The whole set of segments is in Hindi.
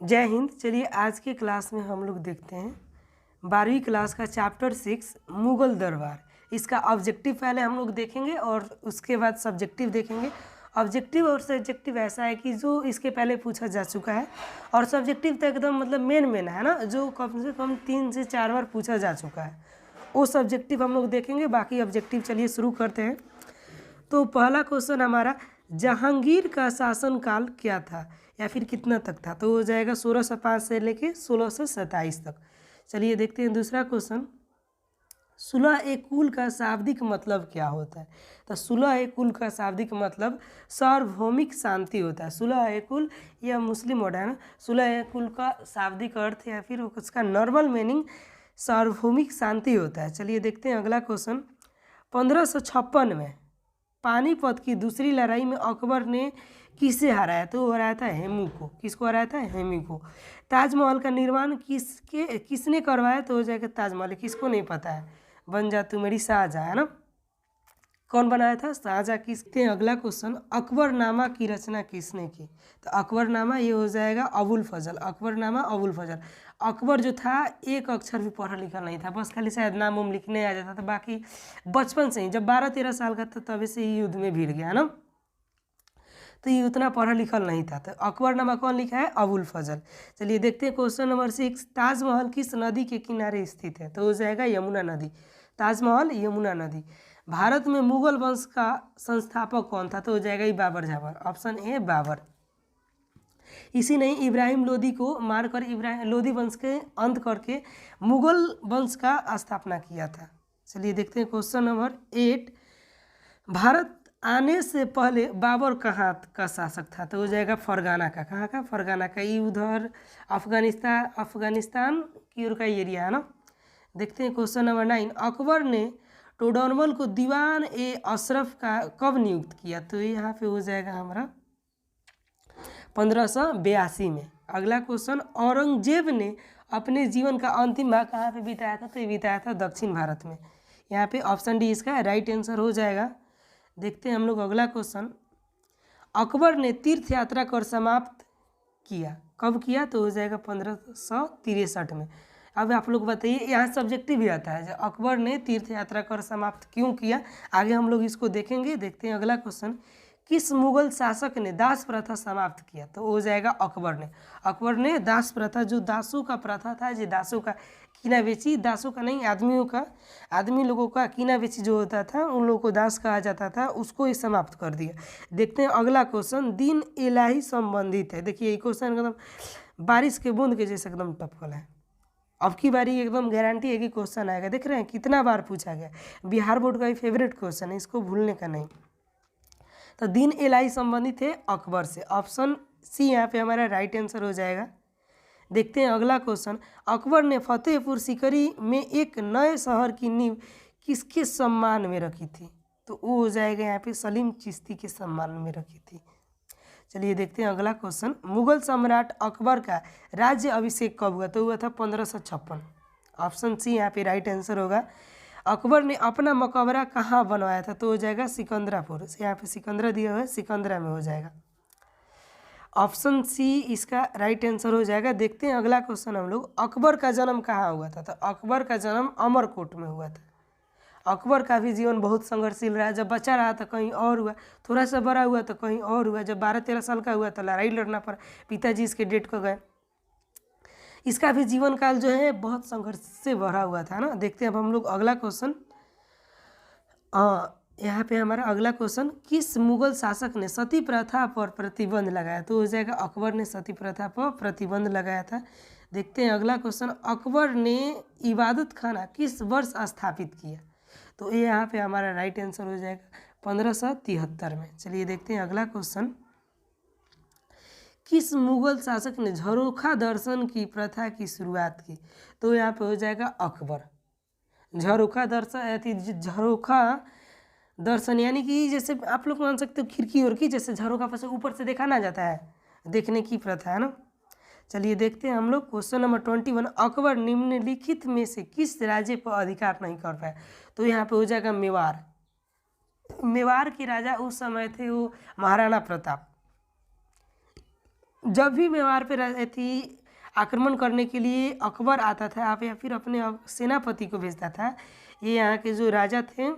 जय हिंद। चलिए आज के क्लास में हम लोग देखते हैं 12वीं क्लास का चैप्टर 6 मुगल दरबार। इसका ऑब्जेक्टिव पहले हम लोग देखेंगे और उसके बाद सब्जेक्टिव देखेंगे। ऑब्जेक्टिव और सब्जेक्टिव ऐसा है कि जो इसके पहले पूछा जा चुका है और सब्जेक्टिव तो एकदम मतलब मेन है ना, जो कम से कम 3 से 4 बार पूछा जा चुका है, वो सब्जेक्टिव हम लोग देखेंगे। बाकी ऑब्जेक्टिव चलिए शुरू करते हैं। तो पहला क्वेश्चन हमारा, जहांगीर का शासनकाल क्या था या फिर कितना तक था? तो हो जाएगा 1605 से लेके 1627 तक। चलिए देखते हैं दूसरा क्वेश्चन, सुलह ए कुल का शाब्दिक मतलब क्या होता है? तो सुलह ए कुल का शाब्दिक मतलब सार्वभौमिक शांति होता है। सुलह ए कुल यह मुस्लिम वर्ड है ना। सुलह ए कुल का शाब्दिक अर्थ या फिर उसका नॉर्मल मीनिंग सार्वभौमिक शांति होता है। चलिए देखते हैं अगला क्वेश्चन, 1556 में पानीपत की दूसरी लड़ाई में अकबर ने किसे हराया? तो वो हराया था हेमू को। किसको हराया था? हेमू को। ताजमहल का निर्माण किसने करवाया? तो हो जाएगा ताजमहल। किसको नहीं पता है? बन जा तू मेरी शाहजहाँ, है ना। कौन बनाया था? शाहजहाँ। किसके? अगला क्वेश्चन, अकबरनामा की रचना किसने की? तो अकबरनामा ये हो जाएगा अबुल फजल। अकबरनामा अबुल फजल। अकबर जो था एक अक्षर भी पढ़ा लिखा नहीं था, बस खाली शायद नाम उम लिखने आ जाता था। बाकी बचपन से ही जब 12-13 साल का था तभी से ही युद्ध में भिड़ गया ना, तो ये उतना पढ़ा लिखा नहीं था। तो अकबरनामा कौन लिखा है? अबुल फजल। चलिए देखते हैं क्वेश्चन नंबर 6, ताजमहल किस नदी के किनारे स्थित है? तो हो जाएगा यमुना नदी। ताजमहल यमुना नदी। भारत में मुगल वंश का संस्थापक कौन था? तो हो जाएगा बाबर जाबर। Option A Babur. इसी नहीं इब्राहिम लोदी को मारकर इब्राहिम लोदी वंश के अंत करके मुगल वंश का स्थापना किया था। चलिए देखते हैं क्वेश्चन नंबर 8, भारत आने से पहले बाबर कहाँ का शासक था? तो हो जाएगा फरगाना का। कहाँ का? फरगाना का। ये उधर अफगानिस्तान की ओर का एरिया है ना। देखते हैं क्वेश्चन नंबर 9, अकबर ने टोडरमल को दीवान ए अशरफ का कब नियुक्त किया? तो यहाँ पे हो जाएगा हमारा 1582 में। अगला क्वेश्चन, औरंगजेब ने अपने जीवन का अंतिम भाग कहाँ पे बिताया था? तो ये बिताया था दक्षिण भारत में। यहाँ पे ऑप्शन डी इसका राइट आंसर हो जाएगा। देखते हैं हम लोग अगला क्वेश्चन, अकबर ने तीर्थ यात्रा कर समाप्त किया, कब किया? तो हो जाएगा 1563 में। अब आप लोग बताइए, यहाँ सब्जेक्टिव भी आता है, जो अकबर ने तीर्थ यात्रा कर समाप्त क्यों किया, आगे हम लोग इसको देखेंगे। देखते हैं अगला क्वेश्चन, किस मुगल शासक ने दास प्रथा समाप्त किया? तो हो जाएगा अकबर ने। अकबर ने दास प्रथा, जो दासों का प्रथा था, जो दासों का कीना बेची, दासों का नहीं आदमियों का, आदमी लोगों का कीना बेची जो होता था, उन लोगों को दास कहा जाता था, उसको ही समाप्त कर दिया। देखते हैं अगला क्वेश्चन, दिन इलाही संबंधित है। देखिए ये क्वेश्चन एकदम बारिश के बूंद के जैसे एकदम टपकल है। अब की बारी एकदम गारंटी है कि क्वेश्चन आएगा। देख रहे हैं कितना बार पूछा गया, बिहार बोर्ड का ही फेवरेट क्वेश्चन है, इसको भूलने का नहीं। तो दिन इलाही संबंधित है अकबर से। ऑप्शन सी यहाँ पे हमारा राइट आंसर हो जाएगा। देखते हैं अगला क्वेश्चन, अकबर ने फतेहपुर सीकरी में एक नए शहर की नींव किसके सम्मान में रखी थी? तो वो हो जाएगा यहाँ पे सलीम चिश्ती के सम्मान में रखी थी। चलिए देखते हैं अगला क्वेश्चन, मुगल सम्राट अकबर का राज्य अभिषेक कब हुआ? तो हुआ था 1556। ऑप्शन सी यहाँ पे राइट आंसर होगा। अकबर ने अपना मकबरा कहाँ बनवाया था? तो हो जाएगा सिकंदरापुर। यहाँ पे सिकंदरा दिया हुआ है, सिकंदरा में हो जाएगा। ऑप्शन सी इसका राइट आंसर हो जाएगा। देखते हैं अगला क्वेश्चन हम लोग, अकबर का जन्म कहाँ हुआ था? तो अकबर का जन्म अमरकोट में हुआ था। अकबर का भी जीवन बहुत संघर्षशील रहा। जब बच्चा रहा तो कहीं और हुआ, थोड़ा सा बड़ा हुआ तो कहीं और हुआ, जब 12-13 साल का हुआ तो लड़ाई लड़ना पड़ा, पिताजी इसके डेट को गए। इसका भी जीवन काल जो है बहुत संघर्ष से भरा हुआ था ना। देखते हैं अब हम लोग अगला क्वेश्चन, यहाँ पे हमारा अगला क्वेश्चन, किस मुगल शासक ने सती प्रथा पर प्रतिबंध लगाया? तो हो जाएगा अकबर ने सती प्रथा पर प्रतिबंध लगाया था। देखते हैं अगला क्वेश्चन, अकबर ने इबादत खाना किस वर्ष स्थापित किया? तो ये यहाँ पे हमारा राइट आंसर हो जाएगा 1573 में। चलिए देखते हैं अगला क्वेश्चन, किस मुगल शासक ने झरोखा दर्शन की प्रथा की शुरुआत की? तो यहाँ पे हो जाएगा अकबर। झरोखा दर्शन, झरोखा दर्शन यानी कि जैसे आप लोग मान सकते हो खिड़की और की, जैसे झरोखा पर से ऊपर से देखा ना जाता है, देखने की प्रथा है ना। चलिए देखते हैं हम लोग क्वेश्चन नंबर 21, अकबर निम्नलिखित में से किस राज्य पर अधिकार नहीं कर पाए? तो यहाँ पे हो जाएगा मेवाड़। मेवाड़ के राजा उस समय थे वो महाराणा प्रताप। जब भी मेवाड़ पे थी आक्रमण करने के लिए अकबर आता था आप या फिर अपने सेनापति को भेजता था, ये यहाँ के जो राजा थे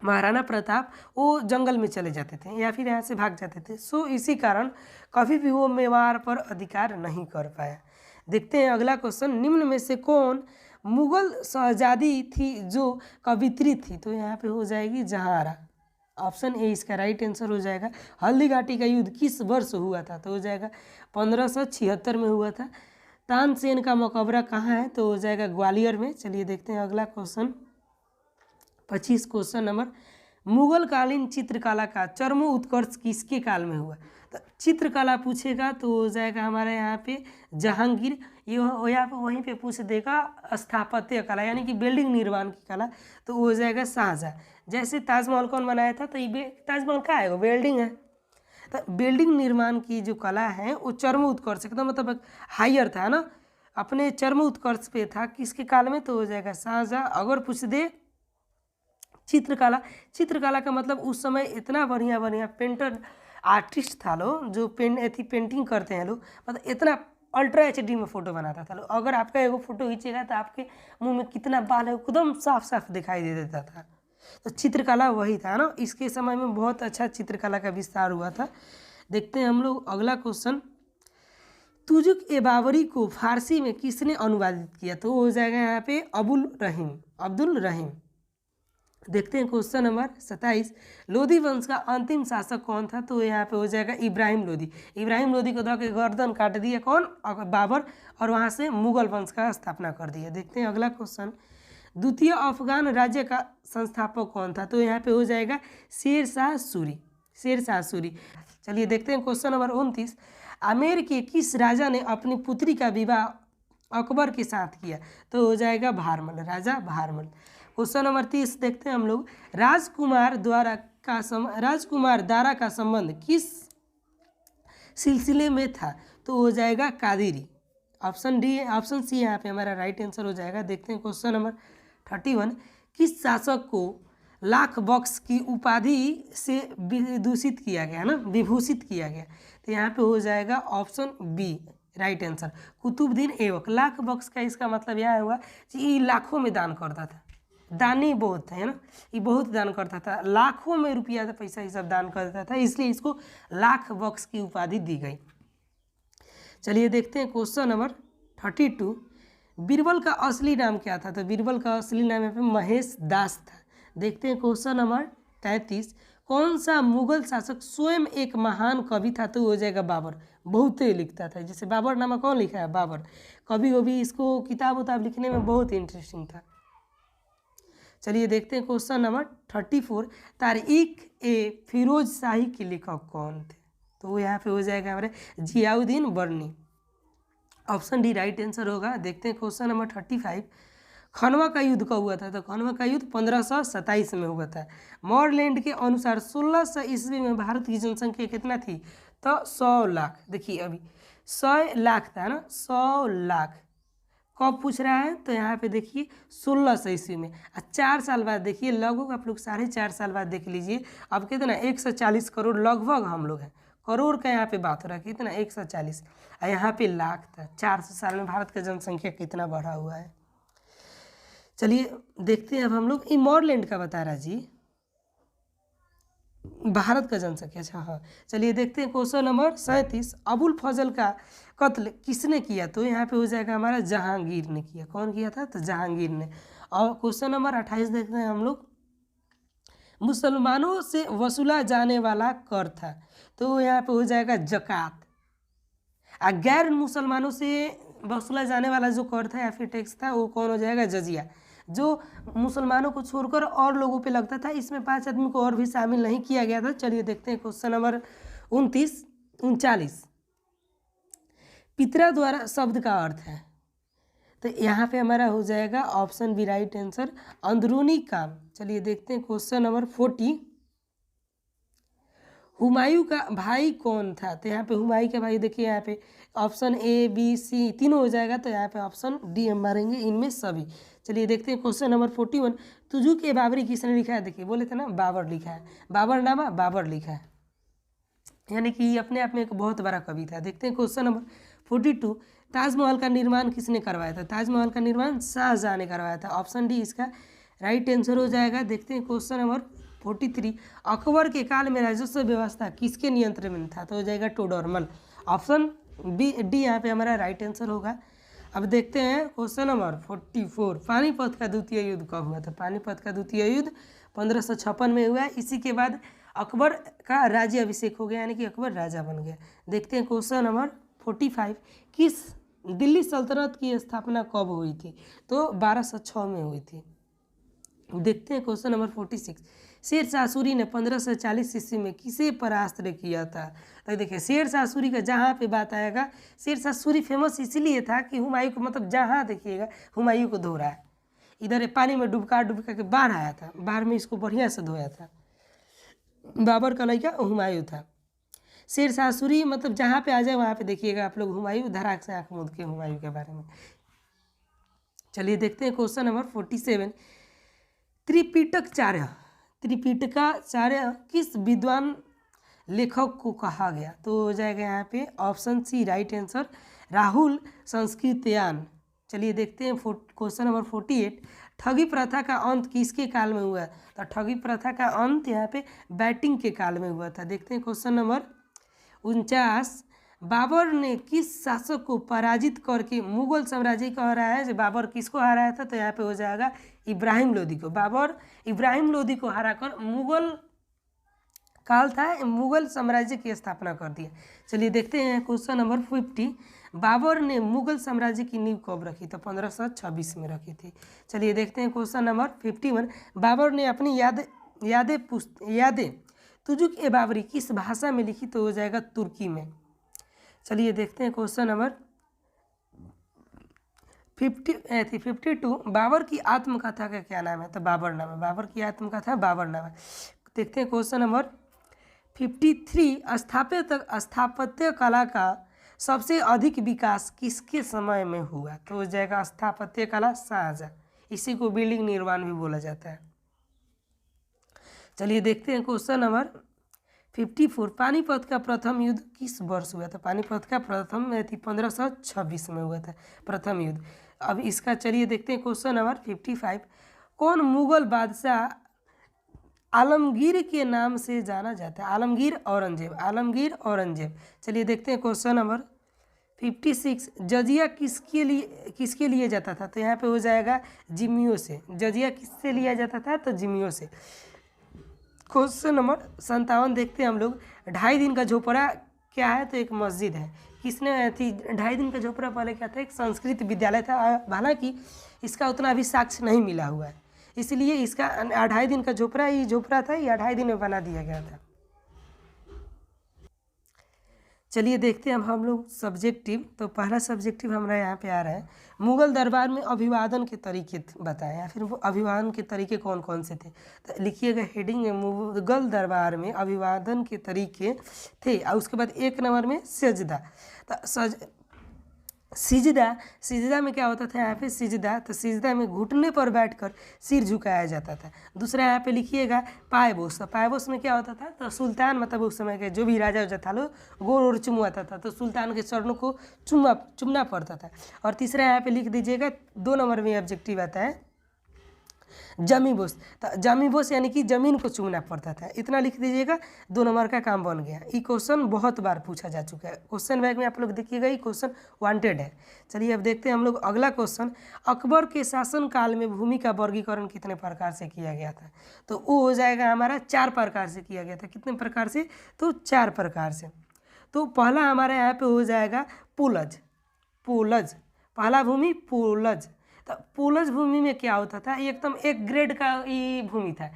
महाराणा प्रताप, वो जंगल में चले जाते थे या फिर यहाँ से भाग जाते थे। सो इसी कारण कभी भी वो मेवाड़ पर अधिकार नहीं कर पाया। देखते हैं अगला क्वेश्चन, निम्न में से कौन मुगल शहजादी थी जो कवित्री थी? तो यहाँ पे हो जाएगी जहांरा। ऑप्शन ए इसका राइट आंसर हो जाएगा। हल्दी घाटी का युद्ध किस वर्ष हुआ था? तो हो जाएगा 1576 में हुआ था। तानसेन का मकबरा कहाँ है? तो हो जाएगा ग्वालियर में। चलिए देखते हैं अगला क्वेश्चन, 25 क्वेश्चन नंबर, मुगल कालीन चित्रकला का चरम उत्कर्ष किसके काल में हुआ? तो चित्रकला पूछेगा तो हो जाएगा हमारे यहाँ पे जहांगीर। ये यहाँ पे वहीं पे पूछ देगा स्थापत्य कला यानी कि बिल्डिंग निर्माण की कला, तो हो जाएगा शाहजहाँ। जैसे ताजमहल कौन बनाया था? तो ये ताजमहल का है, वो बिल्डिंग है। तो बिल्डिंग निर्माण की जो कला है वो चरम उत्कर्ष एकदम मतलब हायर था ना, अपने चरम उत्कर्ष पे था। किसके काल में? तो हो जाएगा शाहजहाँ। अगर पूछ दे चित्रकला, चित्रकला का मतलब उस समय इतना बढ़िया बढ़िया पेंटर आर्टिस्ट था लोग जो पेंटिंग करते हैं लोग, मतलब इतना अल्ट्रा एचडी में फ़ोटो बनाता था लोग। अगर आपका एगो फोटो खींचेगा तो आपके मुंह में कितना बाल है एकदम साफ साफ दिखाई दे देता था। तो चित्रकला वही था ना, इसके समय में बहुत अच्छा चित्रकला का विस्तार हुआ था। देखते हैं हम लोग अगला क्वेश्चन, तुजुक ए बाबरी को फारसी में किसने अनुवादित किया? तो हो जाएगा यहाँ पे अब्दुल रहीम। देखते हैं क्वेश्चन नंबर 27, लोधी वंश का अंतिम शासक कौन था? तो यहाँ पे हो जाएगा इब्राहिम लोधी। इब्राहिम लोधी को धो के गर्दन काट दिया कौन? बाबर, और वहाँ से मुगल वंश का स्थापना कर दिया। देखते हैं अगला क्वेश्चन, द्वितीय अफगान राज्य का संस्थापक कौन था? तो यहाँ पे हो जाएगा शेर शाह सूरी। चलिए देखते हैं क्वेश्चन नंबर 29, आमेर के किस राजा ने अपनी पुत्री का विवाह अकबर के साथ किया? तो हो जाएगा भारमल, राजा भारमल। क्वेश्चन नंबर 30 देखते हैं हम लोग, राजकुमार दारा का संबंध किस सिलसिले में था? तो हो जाएगा कादिरी। ऑप्शन सी यहाँ पे हमारा राइट आंसर हो जाएगा। देखते हैं क्वेश्चन नंबर 31, किस शासक को लाख बख्श की उपाधि से विभूषित किया गया? तो यहाँ पे हो जाएगा option B right answer, Qutubuddin Aibak. Lakh Bakhsh का इसका मतलब यह हुआ कि ये लाखों में दान करता था, दानी बहुत है ना, ये बहुत दान करता था, लाखों में रुपया पैसा ये सब दान करता था, इसलिए इसको लाख बख्श की उपाधि दी गई। चलिए देखते हैं क्वेश्चन नंबर 32, बीरबल का असली नाम क्या था? तो बीरबल का असली नाम यहाँ पे महेश दास था। देखते हैं क्वेश्चन नंबर 33, कौन सा मुगल शासक स्वयं एक महान कवि था? तो हो जाएगा बाबर। बहुत ही लिखता था, जैसे बाबरनामा कौन लिखा है? बाबर। कभी कभी इसको किताब उताब लिखने में बहुत इंटरेस्टिंग था। चलिए देखते हैं क्वेश्चन नंबर 34, तारीख ए फिरोज शाही के लेखक कौन थे? तो यहाँ पे हो जाएगा हमारे जियाउद्दीन बर्नी। ऑप्शन डी राइट आंसर होगा। देखते हैं क्वेश्चन नंबर 35, खनवा का युद्ध कब हुआ था? तो खनवा का युद्ध 1527 में हुआ था। मॉरलैंड के अनुसार 1600 ईस्वी में भारत की जनसंख्या कितना थी? तो 100 लाख। देखिए अभी 100 लाख था ना, 100 लाख कब पूछ रहा है? तो यहाँ पे देखिए 1600 ईस्वी में। 4 साल बाद देखिए, लगभग आप लोग 4.5 साल बाद देख लीजिए, अब कितना 140 करोड़ लगभग हम लोग हैं। करोड़ का यहाँ पे बात हो रहा है, कितना 140, और यहाँ पे लाख था। 400 साल में भारत का जनसंख्या कितना बढ़ा हुआ है। चलिए देखते हैं अब हम लोग मॉरलैंड का बता रहा जी, भारत का जनसंख्या। अच्छा हाँ, चलिए देखते हैं क्वेश्चन नंबर 37, अबुल फजल का कत्ल किसने किया? तो यहाँ पे हो जाएगा हमारा जहांगीर ने किया। कौन किया था? तो जहांगीर ने। और क्वेश्चन नंबर 28 देखते हैं हम लोग, मुसलमानों से वसूला जाने वाला कर था? तो यहाँ पे हो जाएगा जकात। गैर मुसलमानों से वसूला जाने वाला जो कर था या फिर टैक्स था वो कौन हो जाएगा? जजिया, जो मुसलमानों को छोड़कर और लोगों पे लगता था। इसमें 5 आदमी को और भी शामिल नहीं किया गया था। चलिए देखते हैं क्वेश्चन नंबर 39, पितरा द्वारा शब्द का अर्थ है? तो यहाँ पे हमारा हो जाएगा ऑप्शन बी राइट आंसर, अंदरूनी काम। चलिए देखते हैं क्वेश्चन नंबर 40, हुमायूं का भाई कौन था? तो यहाँ पे हुमायूं का भाई देखिए यहाँ पे ऑप्शन ए बी सी तीनों हो जाएगा, तो यहाँ पे ऑप्शन डी हम मारेंगे इनमें सभी। चलिए देखते हैं क्वेश्चन नंबर 41, तुजुक ए बाबरी किसने लिखा है? देखिए बोले थे ना बाबर लिखा है, बाबरनामा बाबर लिखा है। यानी कि ये अपने आप में एक बहुत बड़ा कवि था। देखते हैं क्वेश्चन नंबर 42, ताजमहल का निर्माण किसने करवाया था? ताजमहल का निर्माण शाहजहां ने करवाया था। ऑप्शन डी इसका राइट आंसर हो जाएगा। देखते हैं क्वेश्चन नंबर 43, अकबर के काल में राजस्व व्यवस्था किसके नियंत्रण में था? तो हो जाएगा टोडरमल। ऑप्शन बी डी यहाँ पे हमारा राइट आंसर होगा। अब देखते हैं क्वेश्चन नंबर 44, पानीपत का द्वितीय युद्ध कब हुआ था? पानीपत का द्वितीय युद्ध 1556 में हुआ। इसी के बाद अकबर का राज्य अभिषेक हो गया, यानी कि अकबर राजा बन गया। देखते हैं क्वेश्चन नंबर 45, किस दिल्ली सल्तनत की स्थापना कब हुई थी? तो 1206 में हुई थी। देखते हैं क्वेश्चन नंबर 46, शेरशाह सूरी ने 1540 ईस्वी में किसे परास्त किया था? तो देखिए शेरशाह सूरी का जहाँ पे बात आएगा, शेरशाह सूरी फेमस इसलिए था कि हुमायूं को, मतलब जहाँ देखिएगा हुमायूं को धो रहा है, इधर पानी में डुबका के बाढ़ आया था, बाढ़ में इसको बढ़िया से धोया था। बाबर का लड़का हुमायूं था। शेरशाह सूरी मतलब जहाँ पे आ जाए वहाँ पे देखिएगा आप लोग हुमायूं धड़ाक से आँख मूंद के हुमायूं के बारे में। चलिए देखते हैं क्वेश्चन नंबर 47, त्रिपिटकाचार्य किस विद्वान लेखक को कहा गया? तो हो जाएगा यहाँ पे option C right answer, Rahul Sankrityayan. चलिए देखते हैं क्वेश्चन नंबर 48, ठगी प्रथा का अंत किसके काल में हुआ? तो ठगी प्रथा का अंत यहाँ पे बैटिंग के काल में हुआ था। देखते हैं क्वेश्चन नंबर 49, बाबर ने किस शासक को पराजित करके मुगल साम्राज्य को हराया है? जो बाबर किसको हराया था? तो यहाँ पे हो जाएगा इब्राहिम लोदी को। बाबर इब्राहिम लोदी को हराकर मुगल काल था, मुगल साम्राज्य की स्थापना कर दिया। चलिए देखते हैं क्वेश्चन नंबर 50, बाबर ने मुगल साम्राज्य की नींव कब रखी? तो 1526 में रखी थी। चलिए देखते हैं क्वेश्चन नंबर 51, बाबर ने अपनी यादें तुजुक ए बाबरी किस भाषा में लिखी? तो हो जाएगा तुर्की में। चलिए देखते हैं क्वेश्चन नंबर 52, बाबर की आत्मकथा का क्या नाम है? तो बाबर नाम है। बाबर की आत्मकथा बाबर नाम है। देखते हैं क्वेश्चन नंबर 53, स्थापत्य कला का सबसे अधिक विकास किसके समय में हुआ? तो हो जाएगा स्थापत्य कला शाहजहां, इसी को बिल्डिंग निर्माण भी बोला जाता है। चलिए देखते हैं क्वेश्चन नंबर 54, पानीपत का प्रथम युद्ध किस वर्ष हुआ था? पानीपत का प्रथम 1526 में हुआ था प्रथम युद्ध। अब इसका चलिए देखते हैं क्वेश्चन नंबर 55, कौन मुगल बादशाह आलमगीर के नाम से जाना जाता है? आलमगीर औरंगजेब। चलिए देखते हैं क्वेश्चन नंबर 56, जजिया किसके लिए जाता था? तो यहाँ पे हो जाएगा जिम्मियों से। जजिया किससे लिया जाता था? तो जिम्मियों से। क्वेश्चन नंबर 57 देखते हैं हम लोग, 2.5 दिन का झोपड़ा क्या है? तो एक मस्जिद है। किसने थी? 2.5 दिन का झोपड़ा पहले क्या था? एक संस्कृत विद्यालय था। हालांकि इसका उतना अभी साक्ष्य नहीं मिला हुआ है, इसलिए इसका 2.5 दिन का झोपड़ा था, ये 2.5 दिन में बना दिया गया था। चलिए देखते हैं अब हम लोग सब्जेक्टिव। तो पहला सब्जेक्टिव हमारा यहाँ पे आ रहा है, मुगल दरबार में अभिवादन के तरीके बताएं, या फिर वो अभिवादन के तरीके कौन कौन से थे? तो लिखिएगा हेडिंग में, मुगल दरबार में अभिवादन के तरीके थे। और उसके बाद 1 नंबर में सजदा। तो सिजदा में क्या होता था? यहाँ पे सिजदा, तो सिजदा में घुटने पर बैठकर सिर झुकाया जाता था। दूसरा यहाँ पे लिखिएगा पायबोस। तो पायबोस में क्या होता था? तो सुल्तान, मतलब उस समय के जो भी राजा उजा था लोग गोर और चुमवाता था, तो सुल्तान के चरणों को चुमना पड़ता था। और तीसरा यहाँ पे लिख दीजिएगा, 2 नंबर में ऑब्जेक्टिव आता है जमीबोस। तो जमीबोस यानी कि जमीन को चूमना पड़ता था। इतना लिख दीजिएगा, 2 नंबर का काम बन गया। ये क्वेश्चन बहुत बार पूछा जा चुका है, क्वेश्चन बैंक में आप लोग देखिएगा, ये क्वेश्चन वांटेड है। चलिए अब देखते हैं हम लोग अगला क्वेश्चन, अकबर के शासन काल में भूमि का वर्गीकरण कितने प्रकार से किया गया था? तो वो हो जाएगा हमारा 4 प्रकार से किया गया था। कितने प्रकार से? तो 4 प्रकार से। तो पहला हमारा यहाँ पे हो जाएगा पोलज। पहला भूमि पोलज। तो पोलज भूमि में क्या होता था? एकदम एक ग्रेड का ये भूमि था।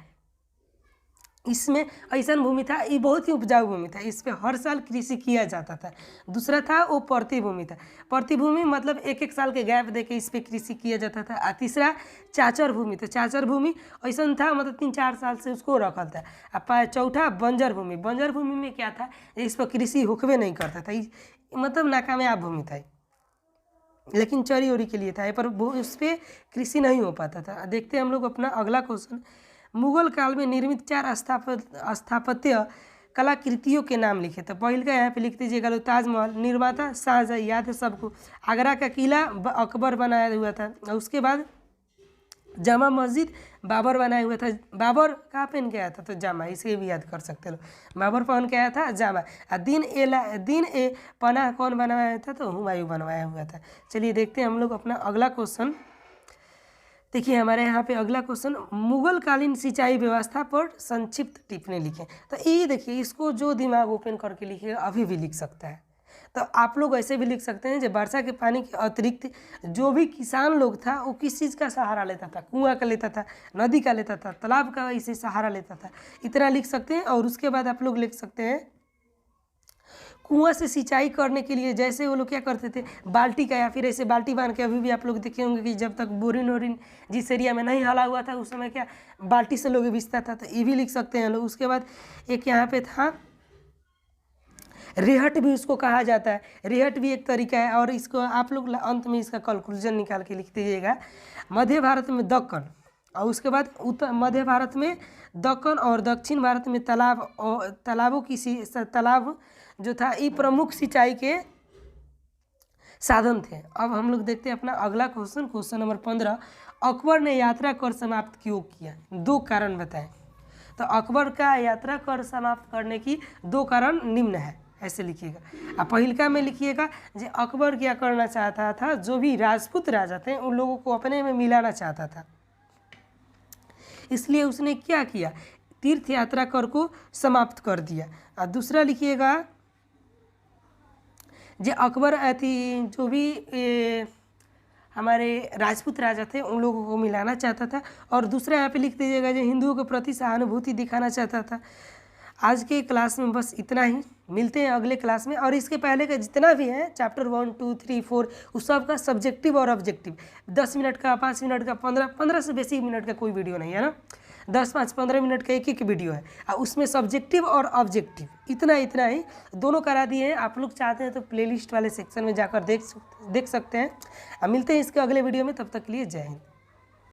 इसमें ऐसा भूमि था, ये बहुत ही उपजाऊ भूमि था, इस पे हर साल कृषि किया जाता था। दूसरा था वो प्रतिभूमि था। प्रतिभूमि मतलब 1-1 साल के गैप देके इस पे कृषि किया जाता था। और तीसरा चाचर भूमि था। चाचर भूमि ऐसा था, मतलब 3-4 साल से उसको रखल था। और चौथा बंजर भूमि। बंजर भूमि में क्या था? इस पर कृषि होकवे नहीं करता था, मतलब नाकामयाब भूमि था, लेकिन चरी ओरी के लिए था, पर उस पर कृषि नहीं हो पाता था। देखते हैं हम लोग अपना अगला क्वेश्चन, मुगल काल में निर्मित 4 स्थापत्य कलाकृतियों के नाम लिखे। तो पहले का यहाँ पे लिख दीजिएगा लो ताजमहल, निर्माता शाहजहाँ, याद है सबको। आगरा का किला अकबर बनाया हुआ था। और उसके बाद जामा मस्जिद बाबर बनाया हुआ था। बाबर कहाँ पहन के आया था? तो जामा, इसे भी याद कर सकते हो। बाबर पहन के आया था जामा। दिन ए पनाह कौन बनवाया था? तो हुमायूं बनवाया हुआ था। चलिए देखते हैं हम लोग अपना अगला क्वेश्चन। देखिए हमारे यहाँ पे अगला क्वेश्चन, मुगल कालीन सिंचाई व्यवस्था पर संक्षिप्त टिप्पणी लिखें। तो ये देखिए, इसको जो दिमाग ओपन करके लिखेगा अभी भी लिख सकता है। तो आप लोग ऐसे भी लिख सकते हैं, जब वर्षा के पानी के अतिरिक्त जो भी किसान लोग था वो किस चीज़ का सहारा लेता था? कुआं का लेता था, नदी का लेता था, तालाब का इसे सहारा लेता था। इतना लिख सकते हैं। और उसके बाद आप लोग लिख सकते हैं, कुआं से सिंचाई करने के लिए जैसे वो लोग क्या करते थे, बाल्टी का या फिर ऐसे बाल्टी बांध के, अभी भी आप लोग देखे होंगे कि जब तक बोरिन वोरिन जिस एरिया में नहीं हला हुआ था उस समय क्या बाल्टी से लोग बिछता था। तो ये भी लिख सकते हैं लोग। उसके बाद एक यहाँ पे था रेहट, भी उसको कहा जाता है। रेहट भी एक तरीका है। और इसको आप लोग अंत में इसका कंक्लूजन निकाल के लिख दीजिएगा। मध्य भारत में दक्कन, और उसके बाद उत्तर मध्य भारत में दक्कन, और दक्षिण भारत में तालाबों की तालाब जो था ये प्रमुख सिंचाई के साधन थे। अब हम लोग देखते हैं अपना अगला क्वेश्चन, क्वेश्चन नंबर 15। अकबर ने यात्रा कर समाप्त क्यों किया? 2 कारण बताएं। तो अकबर का यात्रा कर समाप्त करने की 2 कारण निम्न है, ऐसे लिखिएगा। अब पहिलका में लिखिएगा कि अकबर क्या करना चाहता था, जो भी राजपूत राजा थे उन लोगों को अपने में मिलाना चाहता था, इसलिए उसने क्या किया, तीर्थ यात्रा कर को समाप्त कर दिया। और दूसरा लिखिएगा, जो अकबर जो भी हमारे राजपूत राजा थे उन लोगों को मिलाना चाहता था। और दूसरा यहाँ पे लिख दीजिएगा, जो हिंदुओं के प्रति सहानुभूति दिखाना चाहता था। आज के क्लास में बस इतना ही, मिलते हैं अगले क्लास में। और इसके पहले का जितना भी है चैप्टर 1, 2, 3, 4 उस सब का सब्जेक्टिव और ऑब्जेक्टिव 10 मिनट का, 5 मिनट का, 15 से बेसी मिनट का कोई वीडियो नहीं है ना, 10, 5, 15 मिनट का एक वीडियो है। और उसमें सब्जेक्टिव और ऑब्जेक्टिव इतना ही दोनों करा दिए हैं। आप लोग चाहते हैं तो प्लेलिस्ट वाले सेक्शन में जाकर देख सकते हैं। अब मिलते हैं इसके अगले वीडियो में, तब तक के लिए जय हिंद।